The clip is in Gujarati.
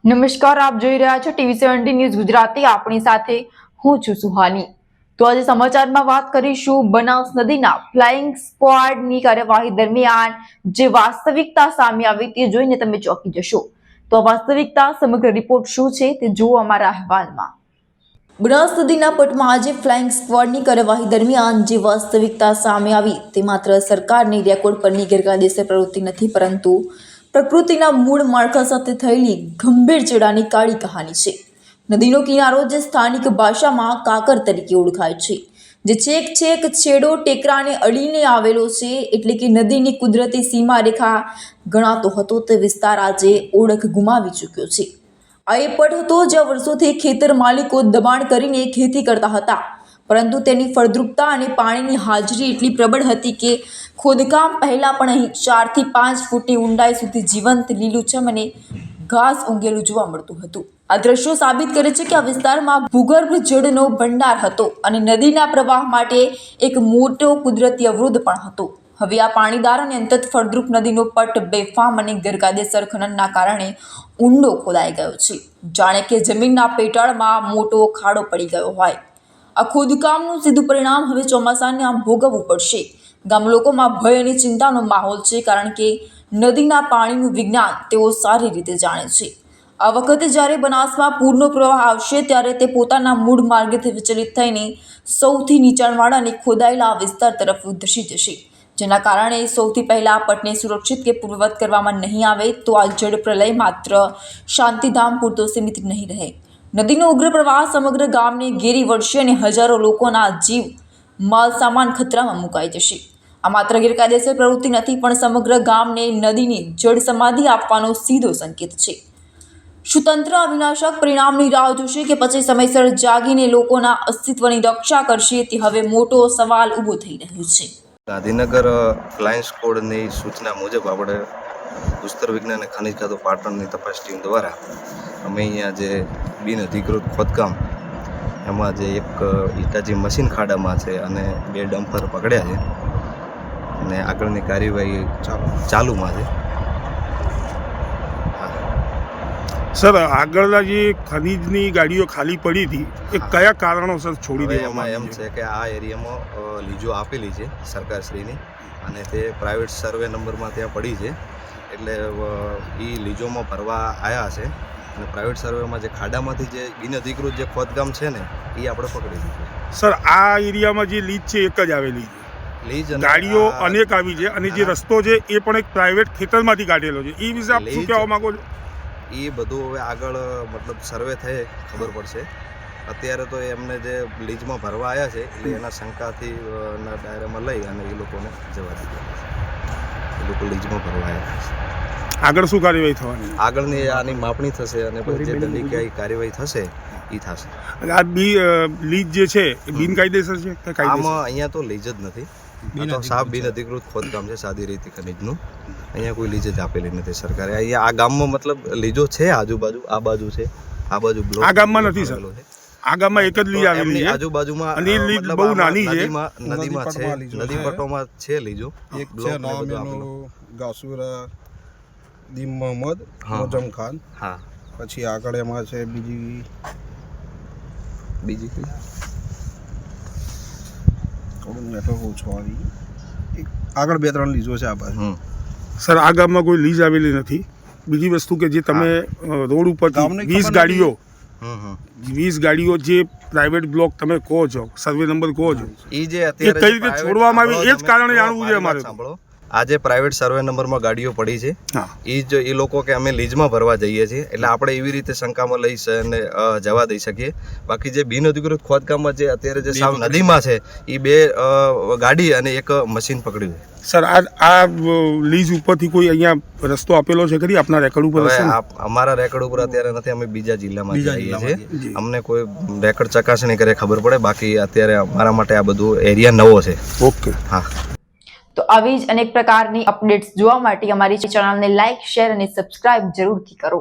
નમસ્કાર, આપ જોઈ રહ્યા છો TV17 ન્યૂઝ ગુજરાતી. આપણી સાથે હું છું સુહાની. તો આજે સમાચારમાં વાત કરીશું બનાસ નદીના ફ્લાઇંગ સ્ક્વોડની કાર્યવાહી દરમિયાન જે વાસ્તવિકતા સામે આવી તે જોઈને તમે ચોંકી જશો. તો વાસ્તવિકતા સમગ્ર રિપોર્ટ શું છે તે જુઓ અમારા અહેવાલમાં. બનાસ નદીના પટમાં આજે ફ્લાઇંગ સ્ક્વોડની કાર્યવાહી દરમિયાન જે વાસ્તવિકતા સામે આવી તે માત્ર સરકારની રેકોર્ડ પરની ગેરકાયદેસર પ્રવૃત્તિ નથી, પરંતુ પ્રકૃતિના મૂળ માળખા સાથે થયેલી ગંભીર ચેડાની કાળી કહાની છે. નદીનો કિનારો જે સ્થાનિક ભાષામાં કાકર તરીકે ઓળખાય છે, જે છેક છેડો ટેકરાને અડીને આવેલો છે, એટલે કે નદીની કુદરતી સીમા રેખા ગણાતો હતો તે વિસ્તાર આજે ઓળખ ગુમાવી ચૂક્યો છે. આ એ પટ હતો જ્યાં વર્ષોથી ખેતર માલિકો દબાણ કરીને ખેતી કરતા હતા, પરંતુ તેની ફળદ્રુપતા અને પાણીની હાજરી એટલી પ્રબળ હતી કે ખોદકામ પહેલા પણ અહીં 4 થી 5 ફૂટની ઊંડાઈ સુધી જીવંત લીલુંછમ અને ઘાસ ઊંઘેલું જોવા મળતું હતું. આ દ્રશ્યો સાબિત કરે છે કે આ વિસ્તારમાં ભૂગર્ભ જળનો ભંડાર હતો અને નદીના પ્રવાહ માટે એક મોટો કુદરતી અવરોધ પણ હતો. હવે આ પાણીદાર અને અંતત ફળદ્રુપ નદીનો પટ બેફામ અને ગેરકાયદેસર ખનનના કારણે ઊંડો ખોદાઈ ગયો છે, જાણે કે જમીનના પેટાળમાં મોટો ખાડો પડી ગયો હોય. આ ખોદકામનું સીધું પરિણામ હવે ચોમાસાને આમ ભોગવવું પડશે. ગામ લોકોમાં ભય અને ચિંતાનો માહોલ છે, કારણ કે નદીના પાણીનું વિજ્ઞાન તેઓ સારી રીતે જાણે છે. આ વખતે જ્યારે બનાસમાં પૂરનો પ્રવાહ આવશે ત્યારે તે પોતાના મૂળ માર્ગેથી વિચલિત થઈને સૌથી નીચાણવાળા અને ખોદાયેલા આ વિસ્તાર તરફ ધસી જશે, જેના કારણે સૌથી પહેલા પટને સુરક્ષિત કે પૂર્વવત કરવામાં નહીં આવે તો આ જળ પ્રલય માત્ર શાંતિધામ પૂરતો સીમિત નહીં રહે. નદીનો ઉગ્ર પ્રવાહ સમગ્ર ગામને ઘેરી વળશે અને હજારો લોકોના જીવ માલ સામાન ખતરામાં મુકાઈ જશે. આ માત્ર ગેરકાયદેસર પ્રવૃત્તિ નથી, પણ સમગ્ર ગામને નદીની જળ સમાધિ આપવાનો સીધો સંકેત છે. શું તંત્ર આ વિનાશક પરિણામની રાહ જોશે કે પછી સમયસર જાગીને લોકોના અસ્તિત્વની રક્ષા કરશે, તે હવે મોટો સવાલ ઊભો થઈ રહ્યો છે. ગાંધીનગર ફ્લાઇંગ સ્ક્વોડની સૂચના મુજબ આપણે ભૂસ્તર વિજ્ઞાન અને ખનિજ ખાતું પાટણની તપાસ ટીમ દ્વારા અમે અહીંયા જે બિનઅધિકૃત ખોદકામ એમાં જે એક હિટાચી મશીન ખાડામાં છે અને 2 ડમ્પર પકડ્યા છે અને આગળની કાર્યવાહી ચાલુમાં છે. સર, આગળના જે ખનીજની ગાડીઓ ખાલી પડી હતી એ કયા કારણોસર છોડી દેવામાં એમ છે કે આ એરિયામાં લીજો આપેલી છે સરકારશ્રીની અને તે પ્રાઇવેટ સર્વે નંબરમાં ત્યાં પડી છે, એટલે એ લીજોમાં ભરવા આવ્યા છે અને પ્રાઇવેટ સર્વેમાં જે ખાડામાંથી જે બિનઅધિકૃત જે ખોદકામ છે ને એ આપણે પકડી દીધું. સર, આ એરિયામાં જે લીજ છે એક જ આવેલી છે, લીજ ગાડીઓ અનેક આવી છે અને જે રસ્તો છે એ પણ એક પ્રાઇવેટ ખેતરમાંથી કાઢેલો છે. એ વિશે આપ શું કહેવા માંગો છો? એ બધું હવે આગળ મતલબ સર્વે થઈ ખબર પડશે. અત્યારે તો એમને જે લીજમાં ભરવા આવ્યા છે એટલે એના શંકાથી ના દાયરામાં લઈ અને એ લોકોને જવા દીધા. એ લોકો લીજમાં ભરવા આવ્યા છે. આગળ શું કાર્યવાહી થવાની? આગળની આની માપણી થશે અને પછી જે દંડનીય કાર્યવાહી થશે એ થશે. આ લીજ જે છે એ બિનકાયદેસર છે કે કાયદેસર? આમાં અહીંયા તો લીજ જ નથી, આ તો સાફ બિનઅધિકૃત ખોદકામ છે સાદી રીતે ખનીજનું. અહીંયા કોઈ લીજ જ આપેલી નથી સરકારે. અહીંયા આ ગામમાં મતલબ લીજો છે આજુબાજુ, આ બાજુ છે, આ બાજુ બ્લોક. આ ગામમાં નથી સર, આ ગામમાં એક જ લીજ આવેલી છે આજુબાજુમાં અને એ લીજ બહુ નાની છે. નદીમાં છે, નદી પટ્ટોમાં છે લીજો. એક છે નામ એનું ગાસુરા દીમ મોહમ્મદ મોજમ ખાન. હા, પછી આગળ એમાં છે બીજી આગળ 2-3 લીજો છે આ બાજુ. સર, આ ગામમાં કોઈ લીજ આવેલી નથી. બીજી વસ્તુ કે જે તમે રોડ ઉપર 20 ગાડીઓ જે પ્રાઇવેટ બ્લોક તમે કહો છો, સર્વે નંબર કહો છો, એ જે એ કઈ રીતે છોડવામાં આવી એ જ કારણે જાણવું છે અમારે. સાંભળો, આજે પ્રાઇવેટ સર્વે નંબરમાં ગાડીઓ પડી છે, એ લોકો કે અમે લીજમાં ભરવા જઈએ છીએ એટલે આપણે એવી રીતે શંકામાં લઈ અને જવા દઈ શકીએ. બાકી જે બિનઅધિકૃત ખોદકામમાં જે અત્યારે જે સાવ નદીમાં છે એ 2 ગાડી અને એક મશીન પકડ્યું છે. સર, આ લીઝ ઉપરથી કોઈ અહીંયા રસ્તો આપેલો છે ખરી આપના રેકર્ડ ઉપર? અમારા રેકર્ડ ઉપર અત્યારે નથી, અમે બીજા જિલ્લામાં જઈએ છીએ, અમને કોઈ રેકર્ડ ચકાસણી કરે ખબર પડે. બાકી અત્યારે અમારા માટે આ બધું એરિયા નવો છે. ઓકે, હા. તો આવી જ અનેક પ્રકારની અપડેટ્સ જોવા માટે અમારી ચેનલને લાઇક, શેર અને સબસ્ક્રાઇબ જરૂરથી કરો.